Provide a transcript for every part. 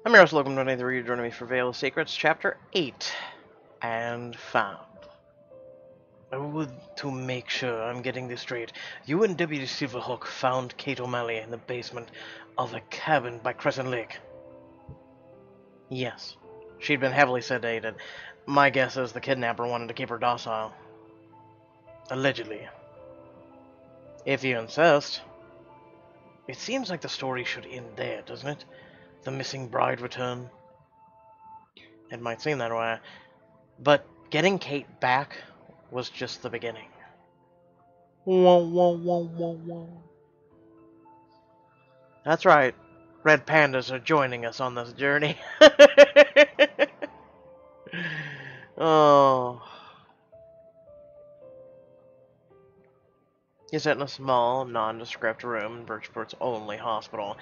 I'm your host, Logan, the reader joining me for Veil of Secrets, Chapter 8, and Found. I would to make sure I'm getting this straight. You and Deputy Silverhawk found Kate O'Malley in the basement of a cabin by Crescent Lake. Yes. She'd been heavily sedated. My guess is the kidnapper wanted to keep her docile. Allegedly. If you insist. It seems like the story should end there, doesn't it? The missing bride return. It might seem that way. But getting Kate back was just the beginning. Whoa, whoa, whoa, whoa, whoa. That's right. Red pandas are joining us on this journey. Oh. You sit in a small, nondescript room in Birchport's only hospital.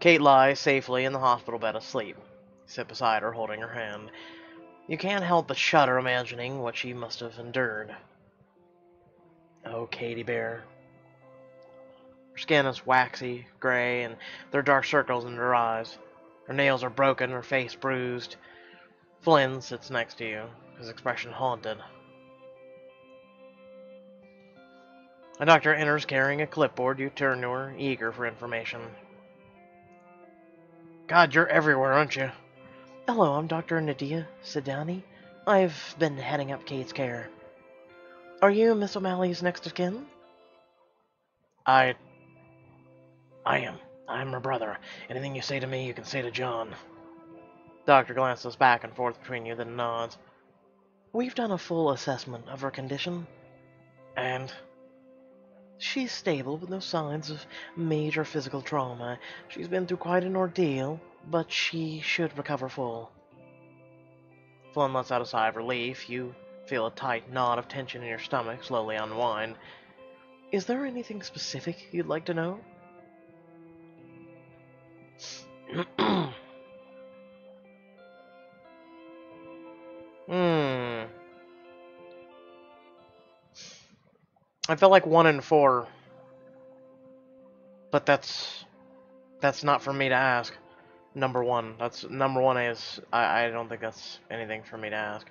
Kate lies safely in the hospital bed asleep. You sit beside her, holding her hand. You can't help but shudder imagining what she must have endured. Oh, Katie Bear. Her skin is waxy, gray, and there are dark circles in her eyes. Her nails are broken, her face bruised. Flynn sits next to you, his expression haunted. A doctor enters carrying a clipboard. You turn to her, eager for information. God, you're everywhere, aren't you? Hello, I'm Dr. Nadia Sidani. I've been heading up Kate's care. Are you Miss O'Malley's next of kin? I am. I'm her brother. Anything you say to me, you can say to John. Doctor glances back and forth between you, then nods. We've done a full assessment of her condition. And? She's stable with no signs of major physical trauma. She's been through quite an ordeal, but she should recover full. Flynn lets out a sigh of relief. You feel a tight knot of tension in your stomach slowly unwind. Is there anything specific you'd like to know? I feel like 1 in 4, but that's not for me to ask. Number one. That's number one is I don't think that's anything for me to ask.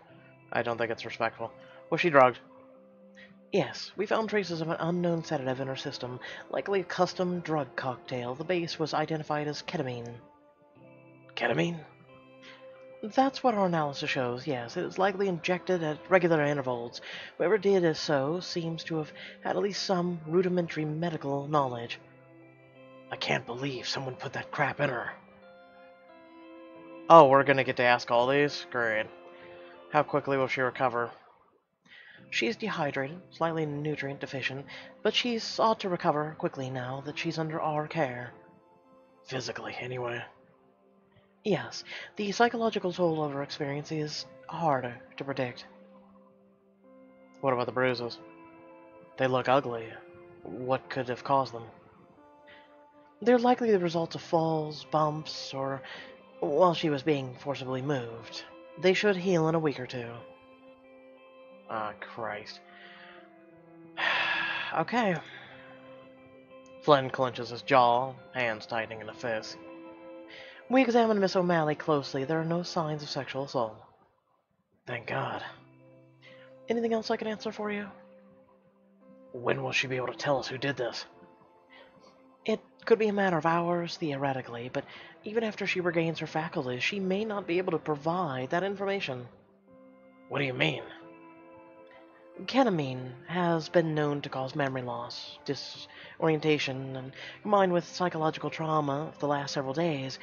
I don't think it's respectful. Was she drugged? Yes, we found traces of an unknown sedative in her system, likely a custom drug cocktail. The base was identified as ketamine. Ketamine? That's what our analysis shows, yes. It is likely injected at regular intervals. Whoever did so seems to have had at least some rudimentary medical knowledge. I can't believe someone put that crap in her. Oh, we're gonna get to ask all these? Great. How quickly will she recover? She's dehydrated, slightly nutrient deficient, but she's ought to recover quickly now that she's under our care. Physically, anyway. Yes, the psychological toll of her experience is harder to predict. What about the bruises? They look ugly. What could have caused them? They're likely the result of falls, bumps, or while she was being forcibly moved. They should heal in a week or two. Ah, Christ. Okay. Flynn clenches his jaw, hands tightening in a fist. We examined Miss O'Malley closely. There are no signs of sexual assault. Thank God. Anything else I can answer for you? When will she be able to tell us who did this? It could be a matter of hours, theoretically, but even after she regains her faculties, she may not be able to provide that information. What do you mean? Ketamine has been known to cause memory loss, disorientation, and combined with psychological trauma of the last several days,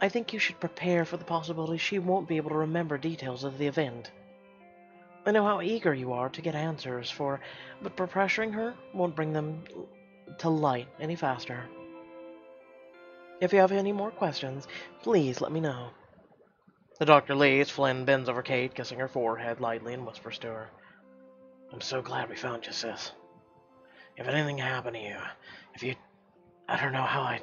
I think you should prepare for the possibility she won't be able to remember details of the event. I know how eager you are to get answers but pressuring her won't bring them to light any faster. If you have any more questions, please let me know. The doctor leaves. Flynn bends over Kate, kissing her forehead lightly, and whispers to her. I'm so glad we found you, sis. If anything happened to you, I don't know how I...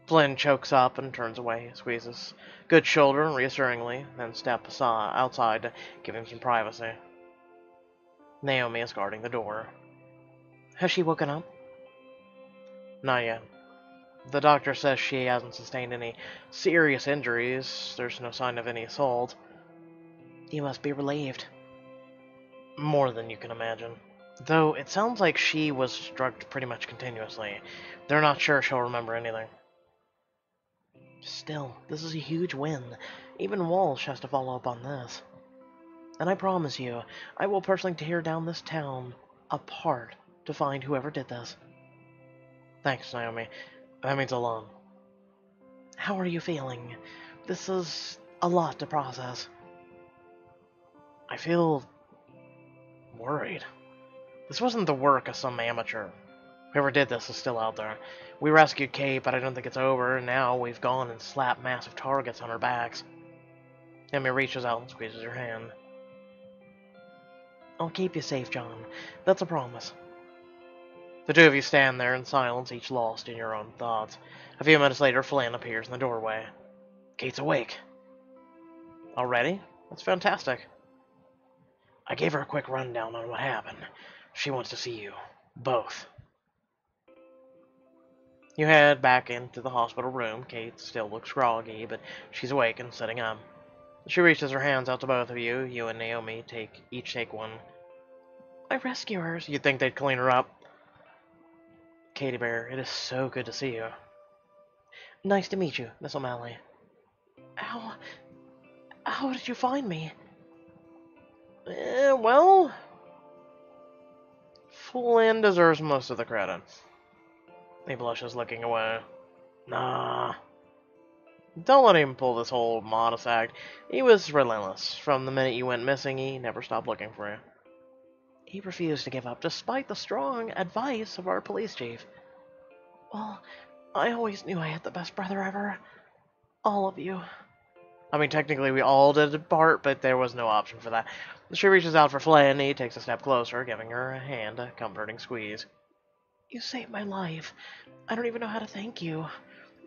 Flynn chokes up and turns away, squeezes good shoulder reassuringly, then steps outside to give him some privacy. Naomi is guarding the door. Has she woken up? Not yet. The doctor says she hasn't sustained any serious injuries. There's no sign of any assault. You must be relieved. More than you can imagine. Though it sounds like she was drugged pretty much continuously. They're not sure she'll remember anything. Still, this is a huge win. Even Walsh has to follow up on this. And I promise you, I will personally tear down this town apart to find whoever did this. Thanks, Naomi. That means a lot. How are you feeling? This is a lot to process. I feel worried. This wasn't the work of some amateur. Whoever did this is still out there. We rescued Kate, but I don't think it's over. Now we've gone and slapped massive targets on our backs. Emmy reaches out and squeezes her hand. I'll keep you safe, John. That's a promise. The two of you stand there in silence, each lost in your own thoughts. A few minutes later, Flynn appears in the doorway. Kate's awake. Already? That's fantastic. I gave her a quick rundown on what happened. She wants to see you. Both. You head back into the hospital room. Kate still looks groggy, but she's awake and sitting up. She reaches her hands out to both of you. You and Naomi each take one. My rescuers. You'd think they'd clean her up. Katie Bear, it is so good to see you. Nice to meet you, Miss O'Malley. How did you find me? Well, Flynn deserves most of the credit. He blushes, looking away. Nah. Don't let him pull this whole modest act. He was relentless. From the minute you went missing, he never stopped looking for you. He refused to give up, despite the strong advice of our police chief. Well, I always knew I had the best brother ever. All of you. I mean, technically we all did a part, but there was no option for that. She reaches out for Flynn. He takes a step closer, giving her a hand, a comforting squeeze. You saved my life. I don't even know how to thank you.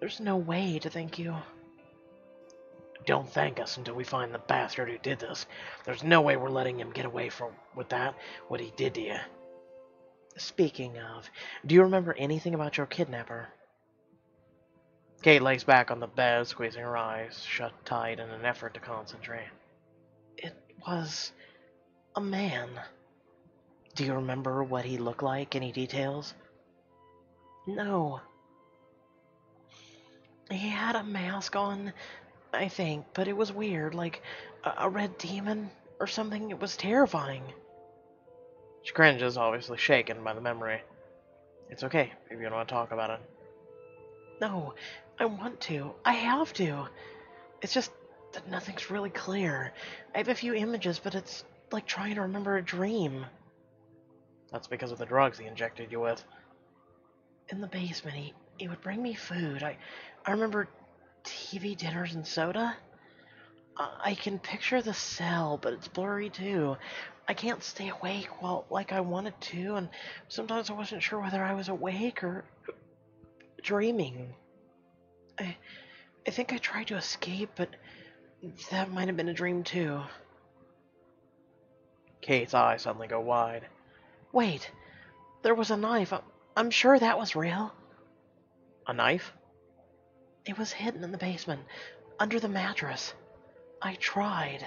There's no way to thank you. Don't thank us until we find the bastard who did this. There's no way we're letting him get away with that, what he did to you. Speaking of, do you remember anything about your kidnapper? Kate lays back on the bed, squeezing her eyes shut tight in an effort to concentrate. It was a man. Do you remember what he looked like? Any details? No. He had a mask on, I think, but it was weird, like a red demon or something. It was terrifying. She cringes, obviously shaken by the memory. It's okay if you don't want to talk about it. No, I want to. I have to. It's just that nothing's really clear. I have a few images, but it's like trying to remember a dream. That's because of the drugs he injected you with. In the basement, he would bring me food. I remember TV dinners and soda. I can picture the cell, but it's blurry too. I can't stay awake like I wanted to, and sometimes I wasn't sure whether I was awake or dreaming. I think I tried to escape, but that might have been a dream too. Kate's eyes suddenly go wide. Wait, there was a knife. I'm sure that was real. A knife? It was hidden in the basement, under the mattress. I tried.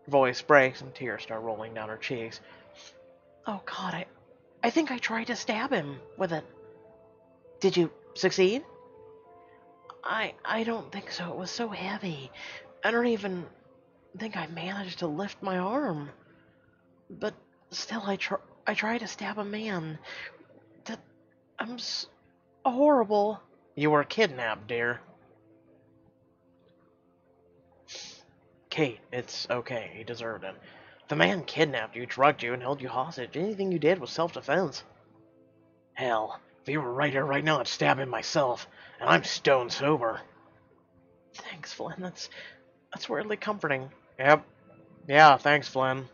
Her voice breaks and tears start rolling down her cheeks. Oh God, I think I tried to stab him with it. Did you succeed? I don't think so. It was so heavy. I don't even think I managed to lift my arm. But still, I tried to stab a man. I'm horrible. You were kidnapped, dear. Kate, it's okay. He deserved it. The man kidnapped you, drugged you, and held you hostage. Anything you did was self-defense. Hell, if he were right here right now, I'd stab him myself. And I'm stone sober. Thanks, Flynn. That's weirdly comforting. Yep. Yeah, thanks, Flynn.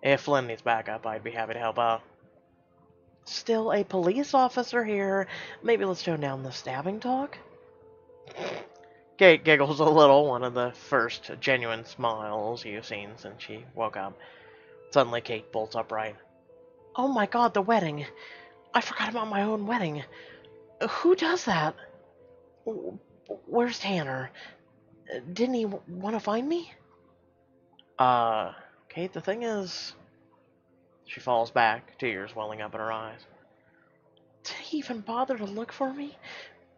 If Flynn needs backup, I'd be happy to help out. Still a police officer here. Maybe let's tone down the stabbing talk? Kate giggles a little, one of the first genuine smiles you've seen since she woke up. Suddenly, Kate bolts upright. Oh my God, the wedding! I forgot about my own wedding. Who does that? Where's Tanner? Didn't he want to find me? Kate, the thing is... She falls back, tears welling up in her eyes. Did he even bother to look for me?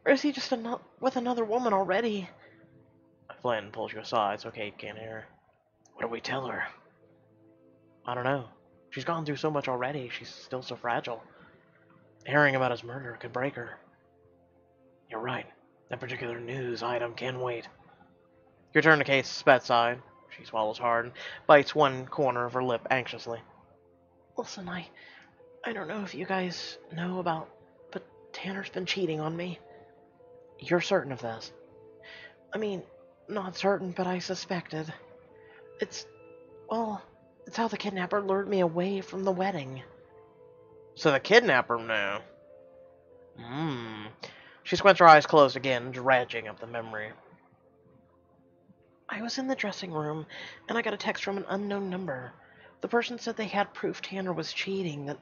Or is he just with another woman already? Flynn pulls you aside so Kate can't hear. What do we tell her? I don't know. She's gone through so much already. She's still so fragile. Hearing about his murder could break her. You're right. That particular news item can wait. You turn to Kate's bedside. She swallows hard and bites one corner of her lip anxiously. Listen, I don't know if you guys know about, but Tanner's been cheating on me. You're certain of this? I mean, not certain, but I suspected. It's how the kidnapper lured me away from the wedding. So the kidnapper knew. She squints her eyes closed again, dredging up the memory. I was in the dressing room, and I got a text from an unknown number. The person said they had proof Tanner was cheating, that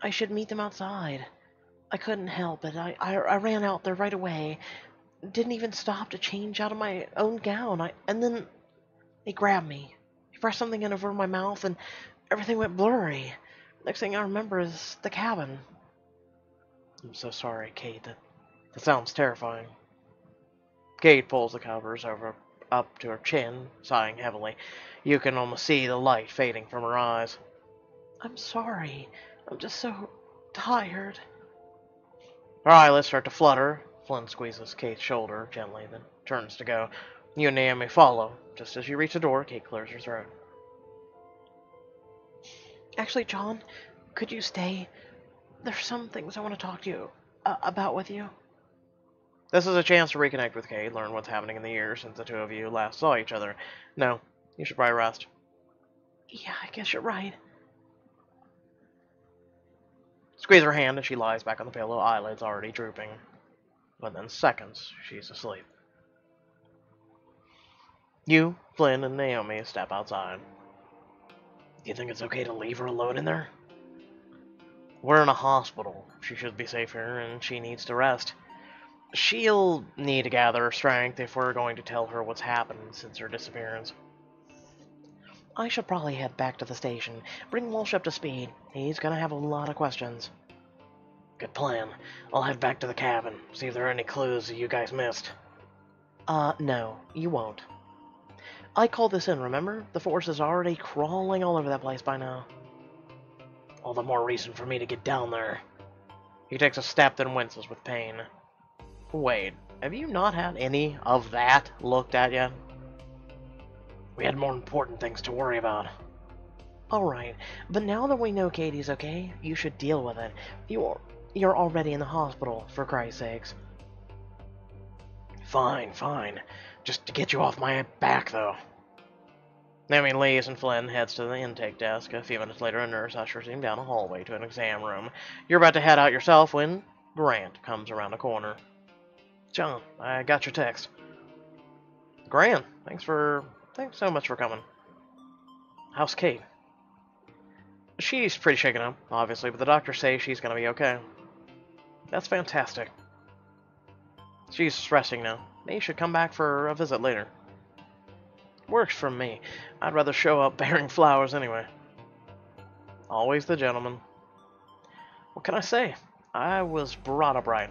I should meet them outside. I couldn't help it. I ran out there right away. Didn't even stop to change out of my own gown. And then they grabbed me. He pressed something in over my mouth, and everything went blurry. Next thing I remember is the cabin. I'm so sorry, Kate. That sounds terrifying. Kate pulls the covers up to her chin, sighing heavily. You can almost see the light fading from her eyes. I'm sorry. I'm just so tired. Her eyelids start to flutter. Flynn squeezes Kate's shoulder gently, then turns to go. You and Naomi follow. Just as you reach the door, Kate clears her throat. Actually, John, could you stay? There's some things I want to talk to you about with you. This is a chance to reconnect with Kate, learn what's happening in the years since the two of you last saw each other. No, you should probably rest. Yeah, I guess you're right. Squeeze her hand and she lies back on the pillow, eyelids already drooping. Within seconds, she's asleep. You, Flynn, and Naomi step outside. Do you think it's okay to leave her alone in there? We're in a hospital. She should be safe here, and she needs to rest. She'll need to gather her strength if we're going to tell her what's happened since her disappearance. I should probably head back to the station. Bring Walsh up to speed. He's gonna have a lot of questions. Good plan. I'll head back to the cabin, see if there are any clues that you guys missed. No, you won't. I called this in, remember? The force is already crawling all over that place by now. All the more reason for me to get down there. He takes a step, then winces with pain. Wait, have you not had any of that looked at yet? We had more important things to worry about. Alright, but now that we know Katie's okay, you should deal with it. You're already in the hospital, for Christ's sakes. Fine, fine. Just to get you off my back, though. Naomi leaves and Flynn heads to the intake desk. A few minutes later, a nurse ushers him down a hallway to an exam room. You're about to head out yourself when Grant comes around the corner. John, I got your text. Grant, thanks so much for coming. How's Kate? She's pretty shaken up, obviously, but the doctors say she's gonna be okay. That's fantastic. She's resting now. Maybe you should come back for a visit later. Works for me. I'd rather show up bearing flowers anyway. Always the gentleman. What can I say? I was brought up right.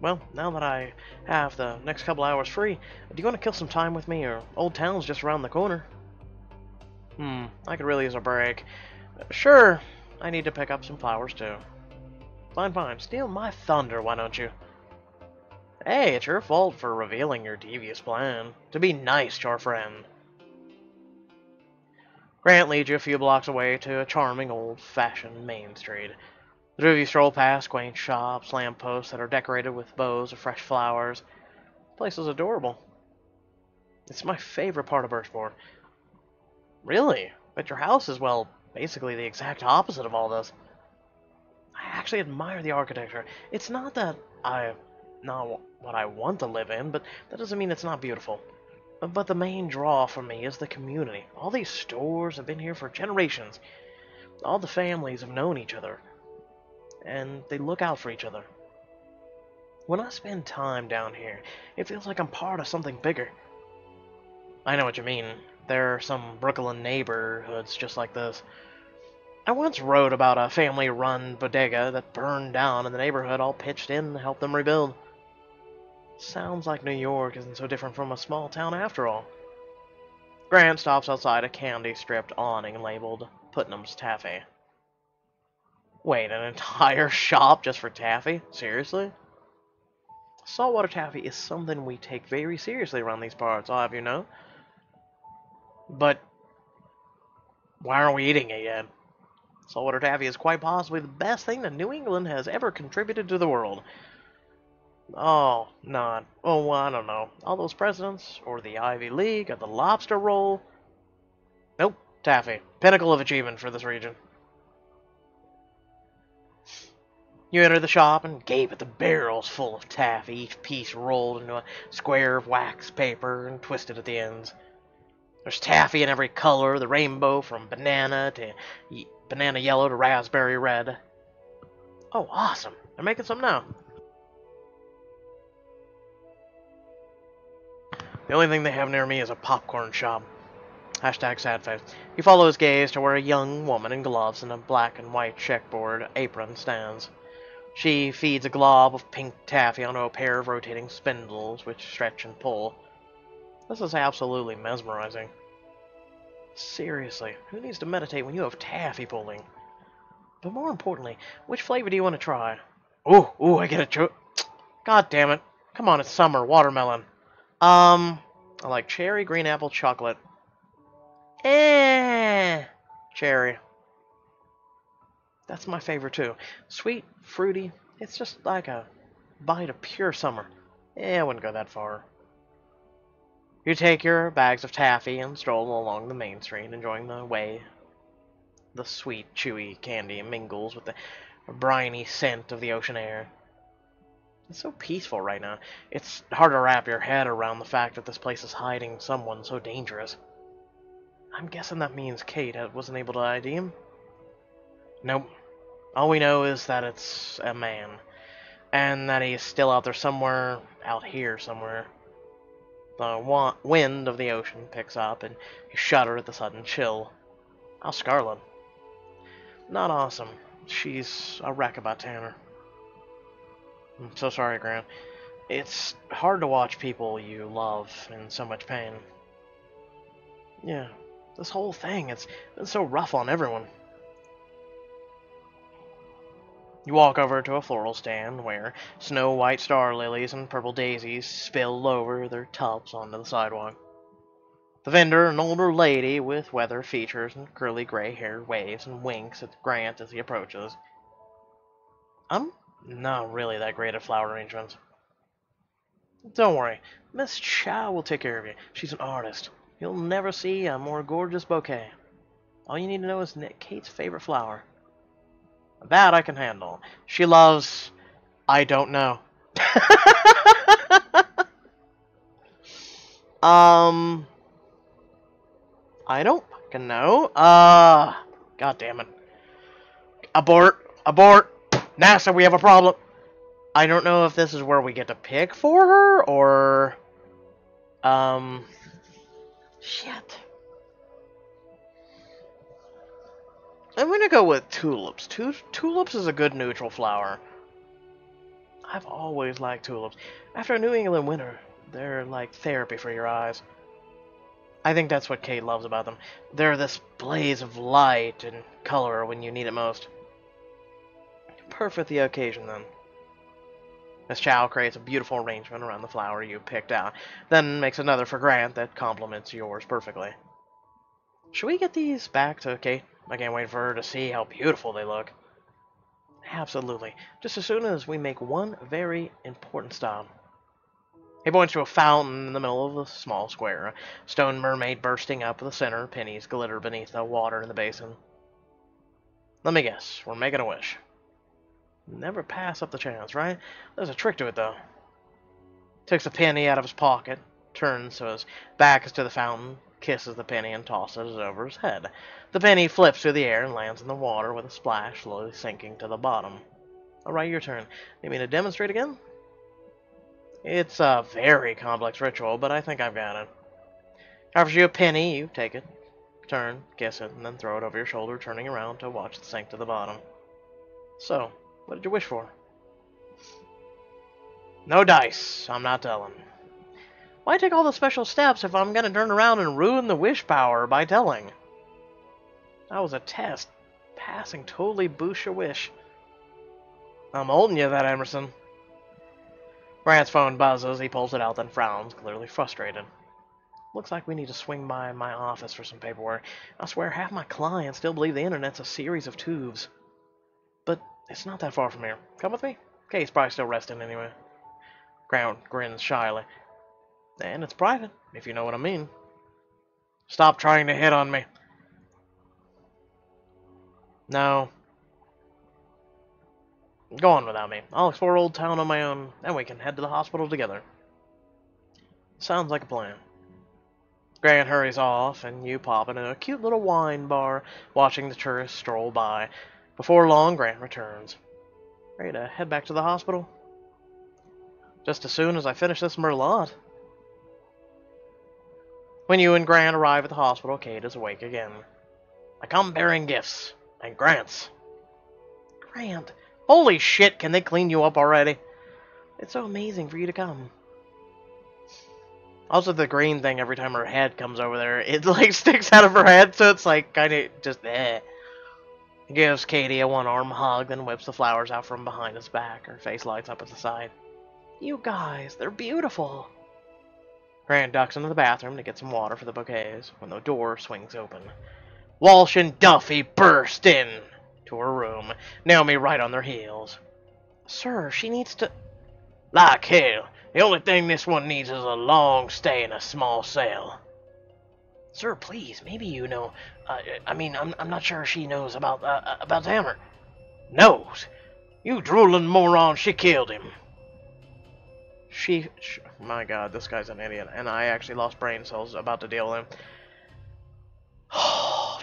Well, now that I have the next couple hours free, do you want to kill some time with me, or Old Town's just around the corner? I could really use a break. Sure, I need to pick up some flowers too. Fine, fine. Steal my thunder, why don't you? Hey, it's your fault for revealing your devious plan. To be nice to our friend. Grant leads you a few blocks away to a charming old-fashioned main street. The two of you stroll past quaint shops, lampposts that are decorated with bows of fresh flowers. The place is adorable. It's my favorite part of Birchport. Really? But your house is, well, basically the exact opposite of all this. I actually admire the architecture. It's not that not what I want to live in, but that doesn't mean it's not beautiful. But the main draw for me is the community. All these stores have been here for generations. All the families have known each other. and they look out for each other. When I spend time down here, it feels like I'm part of something bigger. I know what you mean. There are some Brooklyn neighborhoods just like this. I once wrote about a family-run bodega that burned down, and the neighborhood all pitched in to help them rebuild. Sounds like New York isn't so different from a small town after all. Grant stops outside a candy-stripped awning labeled Putnam's Taffy. Wait, an entire shop just for taffy? Seriously? Saltwater taffy is something we take very seriously around these parts, I'll have you know. But why aren't we eating it yet? Saltwater taffy is quite possibly the best thing that New England has ever contributed to the world. Oh, not. Oh, well, I don't know. All those presidents, or the Ivy League, or the lobster roll. Nope, taffy. Pinnacle of achievement for this region. You enter the shop and gape at the barrels full of taffy, each piece rolled into a square of wax paper and twisted at the ends. There's taffy in every color of the rainbow, from banana to banana yellow to raspberry red. Oh, awesome. They're making some now. The only thing they have near me is a popcorn shop. Hashtag sad face. You follow his gaze to where a young woman in gloves and a black and white checkboard apron stands. She feeds a glob of pink taffy onto a pair of rotating spindles which stretch and pull. This is absolutely mesmerizing. Seriously, who needs to meditate when you have taffy pulling? But more importantly, which flavor do you want to try? Ooh, I get it. God damn it. Come on, it's summer. Watermelon. I like cherry, green apple, chocolate. Cherry. That's my favorite too. Sweet, fruity. It's just like a bite of pure summer. I wouldn't go that far. You take your bags of taffy and stroll along the main street, enjoying the way the sweet, chewy candy mingles with the briny scent of the ocean air. It's so peaceful right now. It's hard to wrap your head around the fact that this place is hiding someone so dangerous. I'm guessing that means Kate wasn't able to ID him? Nope. All we know is that it's a man. And that he's still out there somewhere, out here somewhere. The wind of the ocean picks up, and you shudder at the sudden chill. How's Scarlet? Not awesome. She's a wreck about Tanner. I'm so sorry, Grant. It's hard to watch people you love in so much pain. Yeah, this whole thing, it's been so rough on everyone. You walk over to a floral stand where snow-white star lilies and purple daisies spill over their tubs onto the sidewalk. The vendor, an older lady with weather features and curly gray hair, waves and winks at Grant as he approaches. I'm not really that great at flower arrangements. Don't worry, Miss Chow will take care of you. She's an artist. You'll never see a more gorgeous bouquet. All you need to know is Kate's favorite flower. That I can handle. She loves... I don't know. I don't fucking know. God damn it. Abort. NASA, we have a problem. I don't know if this is where we get to pick for her, or... Shit. I'm gonna go with tulips. Tulips is a good neutral flower. I've always liked tulips. After a New England winter, they're like therapy for your eyes. I think that's what Kate loves about them. They're this blaze of light and color when you need it most. Perfect for the occasion, then. Miss Chow creates a beautiful arrangement around the flower you picked out, then makes another for Grant that complements yours perfectly. Should we get these back to Kate? I can't wait for her to see how beautiful they look. Absolutely. Just as soon as we make one very important stop. He points to a fountain in the middle of a small square, a stone mermaid bursting up with the center, pennies glitter beneath the water in the basin. Let me guess, we're making a wish. Never pass up the chance, right? There's a trick to it, though. Takes a penny out of his pocket, turns so his back is to the fountain, kisses the penny and tosses it over his head. The penny flips through the air and lands in the water with a splash, slowly sinking to the bottom. Alright, your turn. You mean to demonstrate again? It's a very complex ritual, but I think I've got it. Offers you a penny, you take it, turn, kiss it, and then throw it over your shoulder, turning around to watch it sink to the bottom. So, what did you wish for? No dice, I'm not telling. Why take all the special steps if I'm gonna turn around and ruin the wish power by telling? That was a test. Passing totally boosts your wish. I'm holding you that, Emerson. Grant's phone buzzes, he pulls it out, then frowns, clearly frustrated. Looks like we need to swing by my office for some paperwork. I swear half my clients still believe the internet's a series of tubes. But it's not that far from here. Come with me? Kate's probably still resting anyway. Grant grins shyly. And it's private, if you know what I mean. Stop trying to hit on me. No. Go on without me. I'll explore Old Town on my own, and we can head to the hospital together. Sounds like a plan. Grant hurries off, and you pop into a cute little wine bar, watching the tourists stroll by. Before long, Grant returns. Ready to head back to the hospital? Just as soon as I finish this merlot. When you and Grant arrive at the hospital, Kate is awake again. I come bearing gifts, and Grant's. Grant, holy shit, can they clean you up already? It's so amazing for you to come. Also, the green thing, every time her head comes over there, it like sticks out of her head, so it's like kind of just eh. He gives Katie a one-arm hug, then whips the flowers out from behind his back. Her face lights up at the side. You guys, they're beautiful. Grant ducks into the bathroom to get some water for the bouquets when the door swings open. Walsh and Duffy burst in to her room, Naomi right on their heels. Sir, she needs to... Like hell. The only thing this one needs is a long stay in a small cell. Sir, please, maybe you know... I'm not sure she knows about Hammer. Knows? You drooling moron, she killed him. My god, this guy's an idiot, and I actually lost brain cells about to deal with him.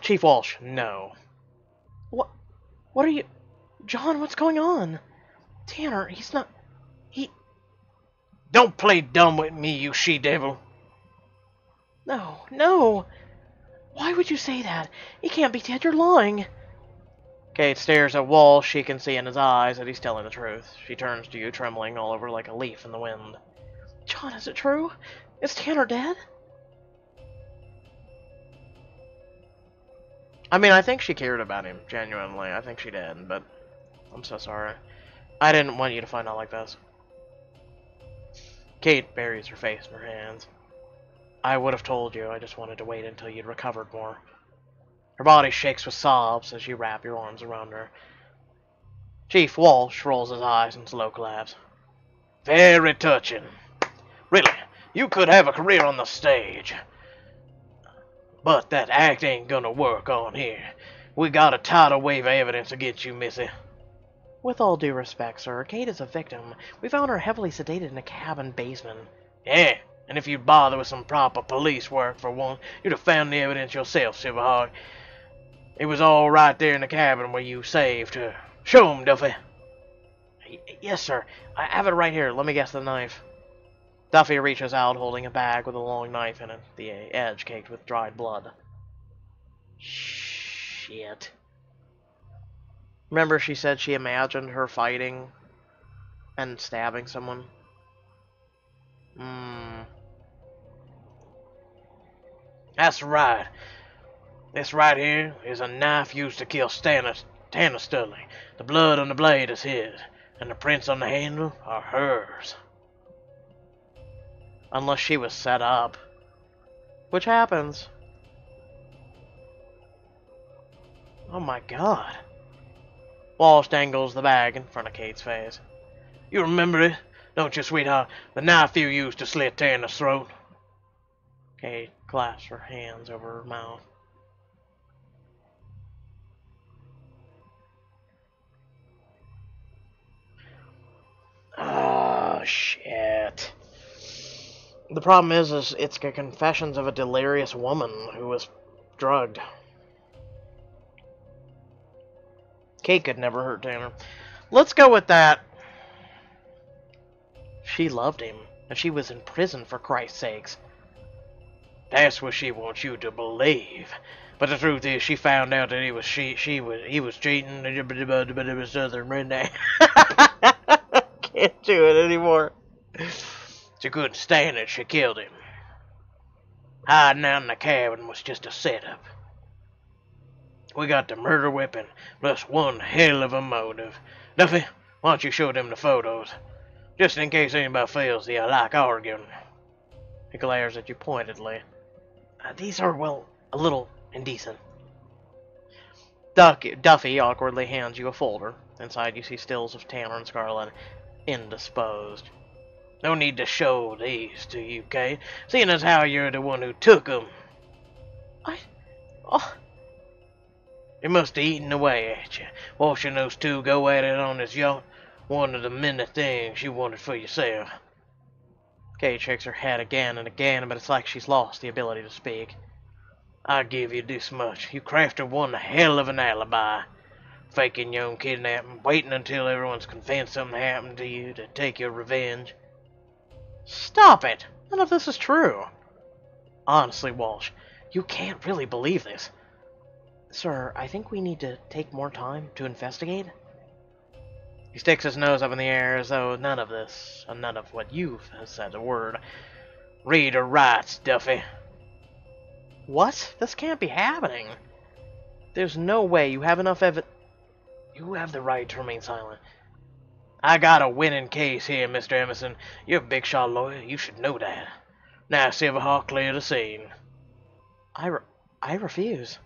Chief Walsh, no. What are you... John, what's going on? Tanner, he's not... Don't play dumb with me, you she-devil. No. Why would you say that? He can't be dead, you're lying. Kate stares at Walsh. She can see in his eyes that he's telling the truth. She turns to you, trembling all over like a leaf in the wind. John, is it true? Is Tanner dead? I mean, I think she cared about him, genuinely. I think she did, but I'm so sorry. I didn't want you to find out like this. Kate buries her face in her hands. I would have told you, I just wanted to wait until you'd recovered more. Her body shakes with sobs as you wrap your arms around her. Chief Walsh rolls his eyes in slow collapse. Very touching. Really, you could have a career on the stage. But that act ain't gonna work on here. We got a tidal wave of evidence against you, missy. With all due respect, sir, Kate is a victim. We found her heavily sedated in a cabin basement. Yeah, and if you'd bother with some proper police work for one, you'd have found the evidence yourself, Silverhawk. It was all right there in the cabin where you saved her. Show 'em, Duffy. Yes, sir. I have it right here. Let me guess the knife. Duffy reaches out, holding a bag with a long knife in it, the edge caked with dried blood. Shit. Remember she said she imagined her fighting and stabbing someone? That's right. This right here is a knife used to kill Tanner Studley. The blood on the blade is his, and the prints on the handle are hers. Unless she was set up. Which happens. Oh my god. Walsh dangles the bag in front of Kate's face. You remember it, don't you, sweetheart? The knife you used to slit Tanner's throat. Kate clasps her hands over her mouth. Oh, shit. The problem is it's the confessions of a delirious woman who was drugged. Kate could never hurt Tanner. Let's go with that. She loved him, and she was in prison for Christ's sakes. That's what she wants you to believe. But the truth is, she found out that he was cheating, but it was Southern redneck. Can't do it anymore. She couldn't stand it. She killed him. Hiding out in the cabin was just a setup. We got the murder weapon, plus one hell of a motive. Duffy, why don't you show them the photos? Just in case anybody feels they like arguing. He glares at you pointedly. These are, well, a little indecent. Duffy awkwardly hands you a folder. Inside you see stills of Tanner and Scarlett, indisposed. No need to show these to you, Kate, seeing as how you're the one who took them. Oh. You must have eaten away at you, watching those two go at it on this yacht. One of the many things you wanted for yourself. Kate shakes her head again and again, but it's like she's lost the ability to speak. I give you this much. You crafted one hell of an alibi. Faking your own kidnapping, waiting until everyone's convinced something happened to you to take your revenge. Stop it! None of this is true. Honestly, Walsh, you can't really believe this. Sir, I think we need to take more time to investigate. He sticks his nose up in the air as though none of what you've said a word. Read or writes, Duffy. What? This can't be happening. There's no way you have enough evidence. You have the right to remain silent. I got a winning case here, Mr. Emerson. You're a big shot lawyer. You should know that. Now, Silverhawk, clear the scene. I refuse.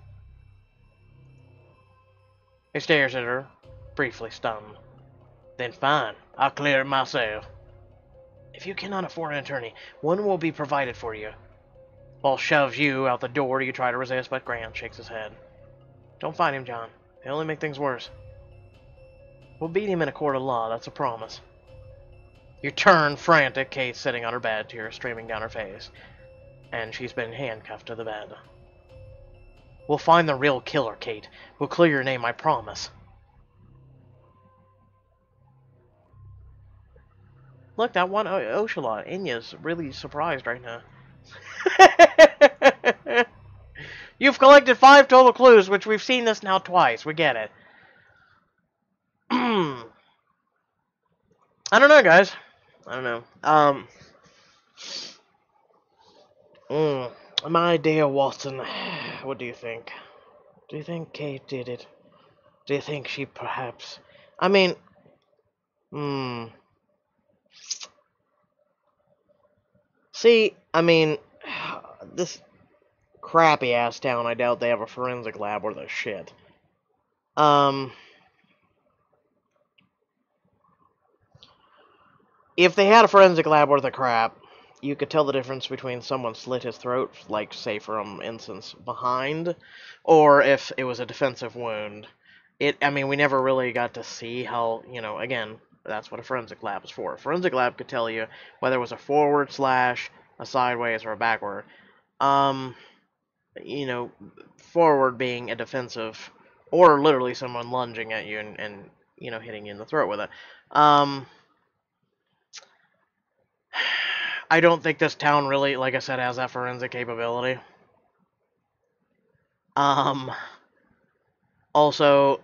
He stares at her, briefly stunned. Then fine, I'll clear it myself. If you cannot afford an attorney, one will be provided for you. Walsh shoves you out the door. You try to resist, but Grant shakes his head. Don't fight him, John. He'll only make things worse. We'll beat him in a court of law, that's a promise. You turn frantic, Kate sitting on her bed, tears streaming down her face. And she's been handcuffed to the bed. We'll find the real killer, Kate. We'll clear your name, I promise. Look, that one Oshalot. Inya's really surprised right now. You've collected 5 total clues, which we've seen this now twice. We get it. I don't know, guys. I don't know. My dear Watson, what do you think? Do you think Kate did it? Do you think she perhaps... I mean... See, I mean... This crappy-ass town, I doubt they have a forensic lab worth of shit. If they had a forensic lab worth of crap, you could tell the difference between someone slit his throat, like, say, from instance, behind, or if it was a defensive wound. I mean, we never really got to see how, again, that's what a forensic lab is for. A forensic lab could tell you whether it was a forward slash, a sideways, or a backward. Forward being a defensive, or literally someone lunging at you and hitting you in the throat with it. I don't think this town really, like I said, has that forensic capability. Also,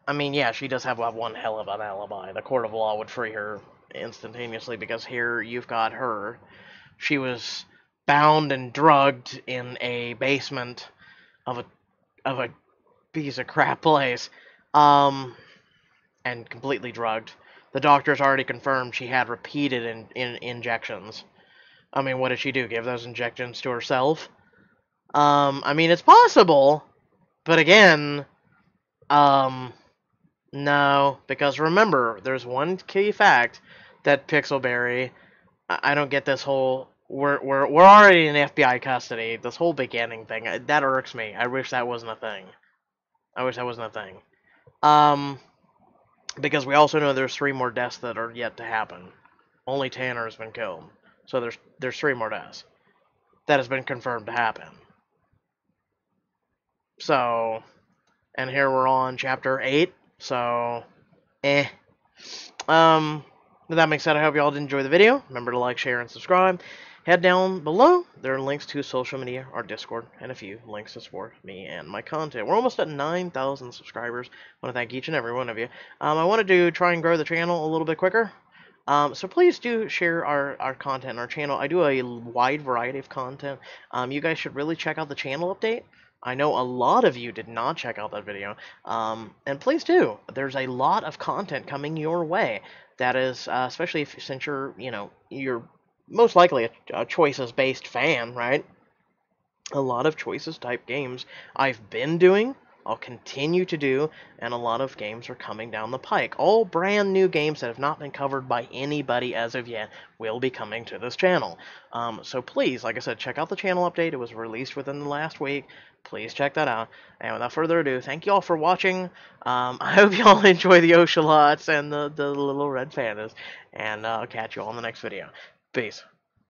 I mean, yeah, she does have one hell of an alibi. The court of law would free her instantaneously because here you've got her. She was bound and drugged in a basement of a piece of crap place, and completely drugged. The doctors already confirmed she had repeated injections. I mean, what did she do? Give those injections to herself? I mean, it's possible, but again, no, because remember, there's one key fact that Pixelberry, I don't get this whole, we're already in FBI custody, this whole beginning thing, that irks me. I wish that wasn't a thing. Because we also know there's 3 more deaths that are yet to happen. Only Tanner has been killed. So there's 3 more deaths that has been confirmed to happen. So, and here we're on chapter 8, so, With that being said, I hope you all did enjoy the video. Remember to like, share, and subscribe. Head down below. There are links to social media, our Discord, and a few links to support me and my content. We're almost at 9,000 subscribers. I want to thank each and every one of you. I wanted to try and grow the channel a little bit quicker. So please do share our content on our channel. I do a wide variety of content. You guys should really check out the channel update. I know a lot of you did not check out that video. And please do. There's a lot of content coming your way. That is, especially since you're most likely a choices-based fan, right? A lot of choices type games I've been doing, I'll continue to do, and a lot of games are coming down the pike. All brand new games that have not been covered by anybody as of yet will be coming to this channel. So please, like I said, check out the channel update. It was released within the last week. Please check that out. And without further ado, thank you all for watching. I hope you all enjoy the Ocelots and the little red pandas. And I'll catch you all in the next video. Peace.